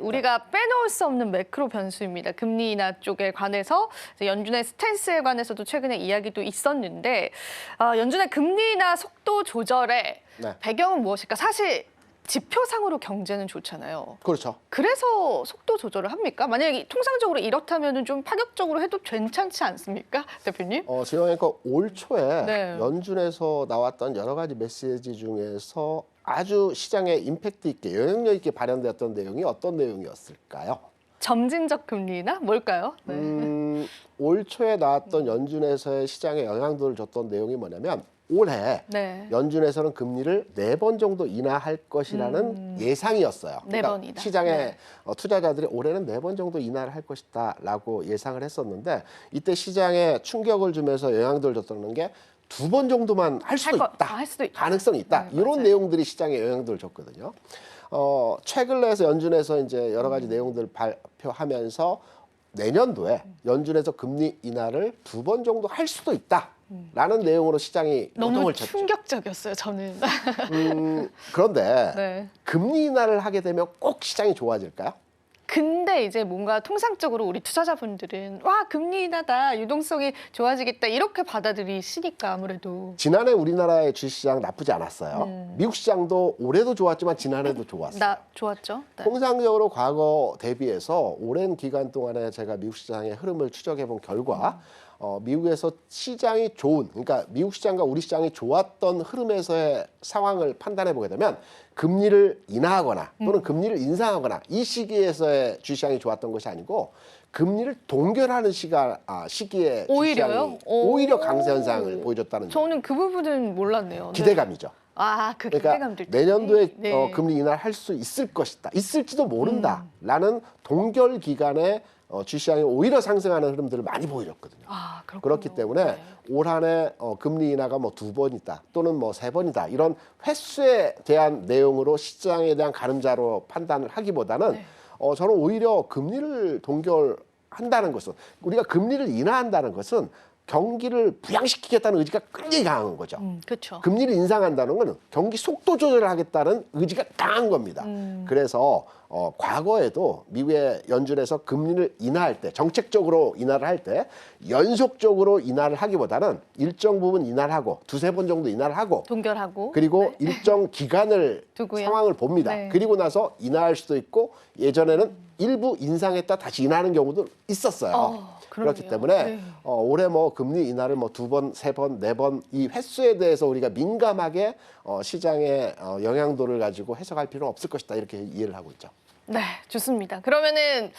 우리가 빼놓을 수 없는 매크로 변수입니다. 금리 인하 쪽에 관해서 연준의 스탠스에 관해서도 최근에 이야기도 있었는데 연준의 금리 인하 속도 조절의 배경은 무엇일까? 사실 지표상으로 경제는 좋잖아요. 그렇죠. 그래서 속도 조절을 합니까? 만약에 통상적으로 이렇다면 좀 파격적으로 해도 괜찮지 않습니까, 대표님? 지금 그러니까 올 초에 연준에서 나왔던 여러 가지 메시지 중에서 아주 시장에 임팩트 있게 영향력 있게 발현되었던 내용이 어떤 내용이었을까요? 점진적 금리 인하? 뭘까요? 올 초에 나왔던 연준에서의 시장에 영향도를 줬던 내용이 뭐냐면 올해 연준에서는 금리를 4번 정도 인하할 것이라는 예상이었어요. 그러니까 시장의 투자자들이 올해는 4번 정도 인하를 할 것이다라고 예상을 했었는데 이때 시장에 충격을 주면서 영향도를 줬다는 게 2번 정도만 할 수도 있다. 가능성이 있다. 이런 내용들이 시장에 영향도를 줬거든요. 최근에서 연준에서 이제 여러 가지 내용들을 발표하면서 내년도에 연준에서 금리 인하를 2번 정도 할 수도 있다. 라는 내용으로 시장이 너무 쳤죠. 충격적이었어요, 저는. 그런데 금리 인하를 하게 되면 꼭 시장이 좋아질까요? 근데 이제 뭔가 통상적으로 우리 투자자분들은 와, 금리 인하다, 유동성이 좋아지겠다 이렇게 받아들이시니까 아무래도. 지난해 우리나라의 주식시장 나쁘지 않았어요. 미국 시장도 올해도 좋았지만 지난해도 좋았어요. 좋았죠. 통상적으로 과거 대비해서 오랜 기간 동안에 제가 미국 시장의 흐름을 추적해 본 결과 미국에서 시장이 좋은, 그러니까 미국 시장과 우리 시장이 좋았던 흐름에서의 상황을 판단해 보게 되면 금리를 인하하거나 또는 금리를 인상하거나 이 시기에서의 주시장이 좋았던 것이 아니고 금리를 동결하는 시기에 주시장이 오히려 강세 현상을 보여줬다는 저는 그 부분은 몰랐네요. 기대감이죠. 그 그러니까 기대감들 내년도에 금리 인하를 할 수 있을 것이다. 있을지도 모른다라는 동결 기간에 주시장이 오히려 상승하는 흐름들을 많이 보여줬거든요. 그렇기 때문에 올 한 해 금리 인하가 뭐 2번이다 또는 뭐 3번이다 이런 횟수에 대한 내용으로 시장에 대한 가늠자로 판단을 하기보다는 저는 오히려 금리를 동결한다는 것은 우리가 금리를 인하한다는 것은 경기를 부양시키겠다는 의지가 굉장히 강한 거죠. 그렇죠. 금리를 인상한다는 것은 경기 속도 조절을 하겠다는 의지가 강한 겁니다. 그래서 과거에도 미국의 연준에서 금리를 인하할 때, 정책적으로 인하를 할 때 연속적으로 인하를 하기보다는 일정 부분 인하를 하고 2-3번 정도 인하를 하고 동결하고 그리고 일정 기간을 상황을 봅니다. 그리고 나서 인하할 수도 있고 예전에는 일부 인상했다 다시 인하하는 경우도 있었어요. 그렇기 때문에 올해 뭐 금리 인하를 뭐 2번, 3번, 4번 이 횟수에 대해서 우리가 민감하게 시장의 영향도를 가지고 해석할 필요는 없을 것이다 이렇게 이해를 하고 있죠. 네, 좋습니다. 그러면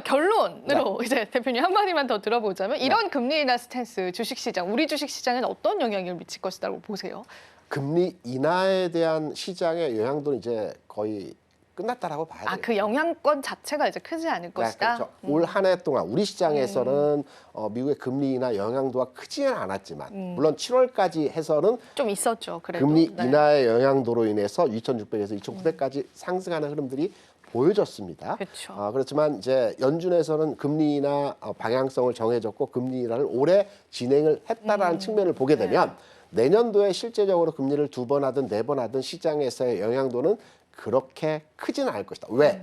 결론으로 이제 대표님 한마디만 더 들어보자면 이런 금리 인하 스탠스 주식시장, 우리 주식시장에는 어떤 영향을 미칠 것이라고 보세요? 금리 인하에 대한 시장의 영향도는 이제 거의 끝났다라고 봐야 돼요. 그 영향권 자체가 이제 크지 않을 것이다. 그렇죠. 올 한 해 동안 우리 시장에서는 미국의 금리 인하 영향도가 크지는 않았지만 물론 7월까지 해서는 좀 있었죠. 그래도. 금리 인하의 영향도로 인해서 2,600에서 2,900까지 상승하는 흐름들이 보여졌습니다. 그렇지만 이제 연준에서는 금리 인하 방향성을 정해졌고 금리 인하를 올해 진행을 했다라는 측면을 보게 되면 내년도에 실제적으로 금리를 2번 하든 4번 하든 시장에서의 영향도는 그렇게 크지는 않을 것이다. 왜?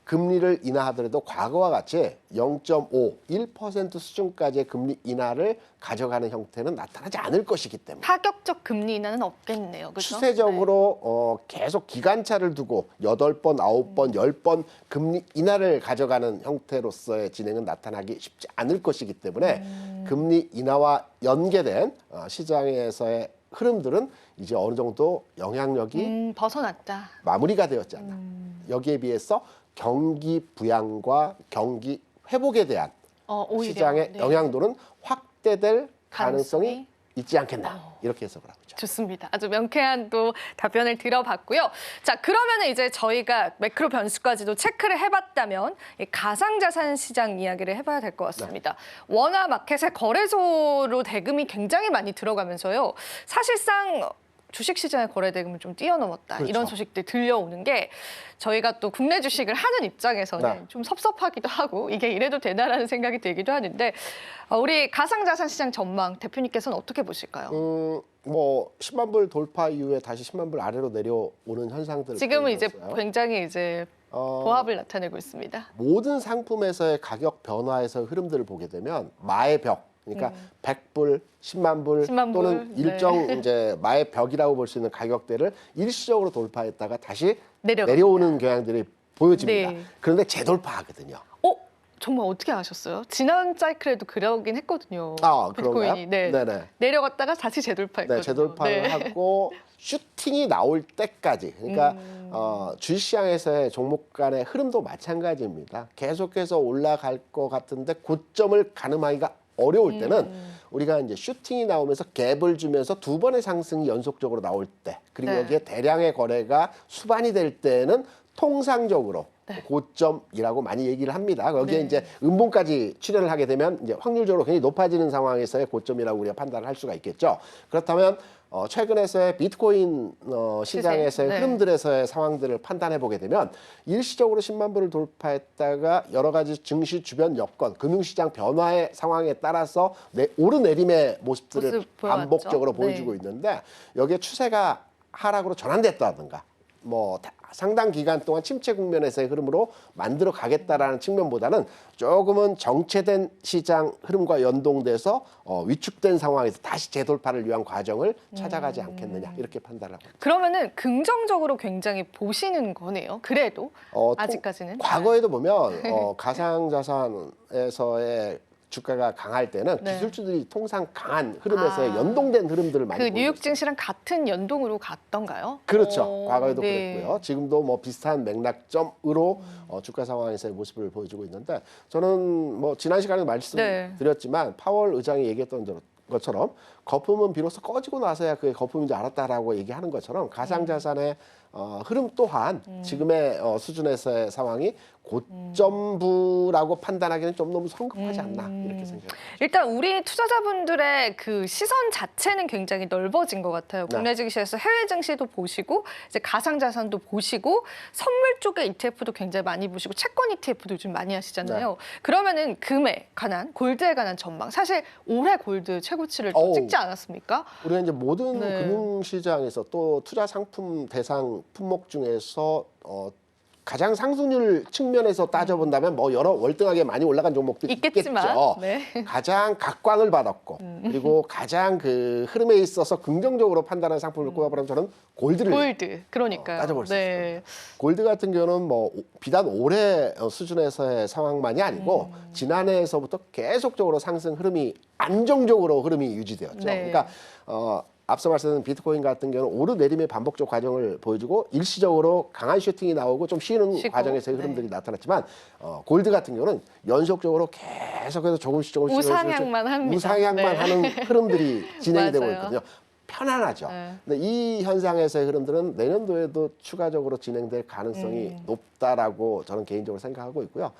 금리를 인하하더라도 과거와 같이 0.5, 1% 수준까지의 금리 인하를 가져가는 형태는 나타나지 않을 것이기 때문에 파격적 금리 인하는 없겠네요. 그렇죠? 추세적으로 계속 기간차를 두고 8번, 9번, 10번 금리 인하를 가져가는 형태로서의 진행은 나타나기 쉽지 않을 것이기 때문에 금리 인하와 연계된 시장에서의 흐름들은 이제 어느 정도 영향력이 벗어났다. 마무리가 되었지 않나. 여기에 비해서 경기 부양과 경기 회복에 대한 시장의 영향도는 확대될 가능성이 있지 않겠나. 이렇게 해석을 하고 있죠. 좋습니다. 아주 명쾌한 또 답변을 들어봤고요. 자, 그러면 이제 저희가 매크로 변수까지도 체크를 해봤다면 이 가상자산 시장 이야기를 해봐야 될 것 같습니다. 원화 마켓의 거래소로 대금이 굉장히 많이 들어가면서요. 사실상 주식시장의 거래 대금을 좀 뛰어넘었다. 이런 소식들 들려오는 게 저희가 또 국내 주식을 하는 입장에서는 좀 섭섭하기도 하고 이게 이래도 되나라는 생각이 들기도 하는데 우리 가상자산 시장 전망 대표님께서는 어떻게 보실까요? 뭐 10만 불 돌파 이후에 다시 10만 불 아래로 내려오는 현상들 지금은 이제 굉장히 이제 보합을 나타내고 있습니다. 모든 상품에서의 가격 변화에서 흐름들을 보게 되면 마의 벽, 그러니까 100불, 10만 불 10만 불, 또는 일정 네. 이제 마의 벽이라고 볼 수 있는 가격대를 일시적으로 돌파했다가 다시 내려갑니다. 내려오는 경향들이 보여집니다. 네. 그런데 재돌파하거든요. 정말 어떻게 아셨어요? 지난 사이클에도 그러긴 했거든요. 그런가요? 비트코인이. 네. 네네. 내려갔다가 다시 재돌파했거든요. 네, 재돌파를 네. 하고 슈팅이 나올 때까지, 그러니까 주식시장에서의 종목 간의 흐름도 마찬가지입니다. 계속해서 올라갈 것 같은데 고점을 가늠하기가 어려울 때는 우리가 이제 슈팅이 나오면서 갭을 주면서 두 번의 상승이 연속적으로 나올 때, 그리고 네. 여기에 대량의 거래가 수반이 될 때는 통상적으로 고점이라고 많이 얘기를 합니다. 거기에 네. 이제 음봉까지 출현을 하게 되면 이제 확률적으로 굉장히 높아지는 상황에서의 고점이라고 우리가 판단을 할 수가 있겠죠. 그렇다면 최근에서의 비트코인 시장에서의 네. 흐름들에서의 상황들을 판단해 보게 되면 일시적으로 10만 불을 돌파했다가 여러 가지 증시 주변 여건, 금융시장 변화의 상황에 따라서 오르내림의 모습들을 모습 보여왔죠. 반복적으로 네. 보여주고 있는데 여기에 추세가 하락으로 전환됐다든가 뭐 상당 기간 동안 침체 국면에서의 흐름으로 만들어 가겠다라는 측면보다는 조금은 정체된 시장 흐름과 연동돼서 위축된 상황에서 다시 재돌파를 위한 과정을 찾아가지 않겠느냐 이렇게 판단을 하고 있습니다. 그러면은 긍정적으로 굉장히 보시는 거네요. 그래도 아직까지는. 과거에도 보면 가상자산에서의 주가가 강할 때는 네. 기술주들이 통상 강한 흐름에서의 연동된 흐름들을 많이 그 보여줬어요. 뉴욕 증시랑 같은 연동으로 갔던가요? 그렇죠. 과거에도 네. 그랬고요. 지금도 뭐 비슷한 맥락점으로 주가 상황에서의 모습을 보여주고 있는데 저는 뭐 지난 시간에 말씀드렸지만 파월 의장이 얘기했던 것처럼 거품은 비로소 꺼지고 나서야 그게 거품인 줄 알았다라고 얘기하는 것처럼 가상자산의 흐름 또한 지금의 수준에서의 상황이 고점부라고 판단하기는 좀 너무 성급하지 않나 이렇게 생각합니다. 일단 우리 투자자분들의 그 시선 자체는 굉장히 넓어진 것 같아요. 네. 국내 증시에서 해외 증시도 보시고 이제 가상자산도 보시고 선물 쪽의 ETF도 굉장히 많이 보시고 채권 ETF도 요즘 많이 하시잖아요. 네. 그러면은 금에 관한 골드에 관한 전망. 사실 올해 골드 최고치를 또 찍지 않았습니까? 우리가 이제 모든 네. 금융시장에서 또 투자 상품 대상 품목 중에서 가장 상승률 측면에서 따져본다면 뭐 여러 월등하게 많이 올라간 종목들이 있겠지만, 있겠죠. 네. 가장 각광을 받았고 그리고 가장 그 흐름에 있어서 긍정적으로 판단하는 상품을 꼽아보면 저는 골드를 골드. 그러니까요. 따져볼 수 있을 네. 겁니다. 골드 같은 경우는 뭐 비단 올해 수준에서의 상황만이 아니고 지난해에서부터 계속적으로 상승 흐름이 안정적으로 흐름이 유지되었죠. 네. 그러니까 앞서 말씀드린 비트코인 같은 경우는 오르내림의 반복적 과정을 보여주고 일시적으로 강한 슈팅이 나오고 좀 쉬는 과정에서의 흐름들이 나타났지만 골드 같은 경우는 연속적으로 계속해서 조금씩 우상향만 합니다. 우상향만 네. 하는 흐름들이 진행이 되고 맞아요. 있거든요. 편안하죠. 네. 근데 이 현상에서의 흐름들은 내년도에도 추가적으로 진행될 가능성이 높다라고 저는 개인적으로 생각하고 있고요.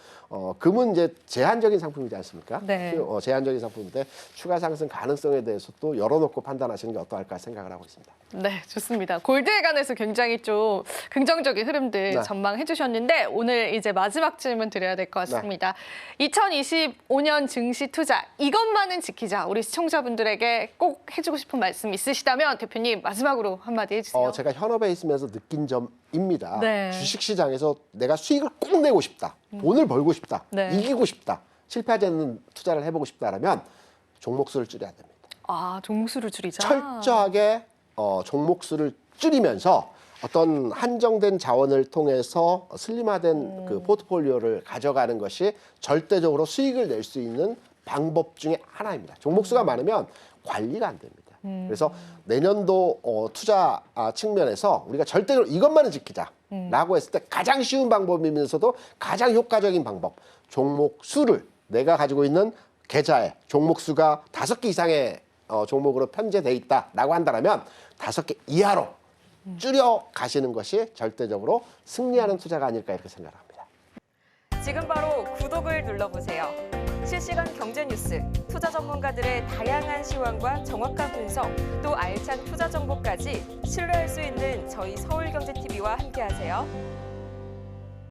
금은 이제 제한적인 상품이지 않습니까? 네. 제한적인 상품인데 추가 상승 가능성에 대해서 또 열어놓고 판단하시는 게 어떠할까 생각을 하고 있습니다. 네, 좋습니다. 골드에 관해서 굉장히 좀 긍정적인 흐름들 네. 전망해 주셨는데 오늘 이제 마지막 질문 드려야 될 것 같습니다. 2025년 증시 투자 이것만은 지키자. 우리 시청자분들에게 꼭 해주고 싶은 말씀 있으시다면 대표님 마지막으로 한마디 해주세요. 제가 현업에 있으면서 느낀 점입니다. 네. 주식시장에서 내가 수익을 꼭 내고 싶다. 돈을 벌고 싶다. 네. 이기고 싶다. 실패하지 않는 투자를 해보고 싶다라면 종목 수를 줄여야 됩니다. 아, 종수를 줄이자. 철저하게 종목 수를 줄이면서 어떤 한정된 자원을 통해서 슬림화된 그 포트폴리오를 가져가는 것이 절대적으로 수익을 낼 수 있는 방법 중에 하나입니다. 종목 수가 많으면 관리가 안 됩니다. 그래서 내년도 투자 측면에서 우리가 절대로 이것만은 지키자라고 했을 때 가장 쉬운 방법이면서도 가장 효과적인 방법, 종목 수를 내가 가지고 있는 계좌에 종목 수가 5개 이상의 종목으로 편제돼 있다라고 한다면 5개 이하로 줄여 가시는 것이 절대적으로 승리하는 투자가 아닐까 이렇게 생각합니다. 지금 바로 구독을 눌러보세요. 실시간 경제 뉴스, 투자 전문가들의 다양한 시황과 정확한 분석, 또 알찬 투자 정보까지 신뢰할 수 있는 저희 서울경제TV와 함께하세요.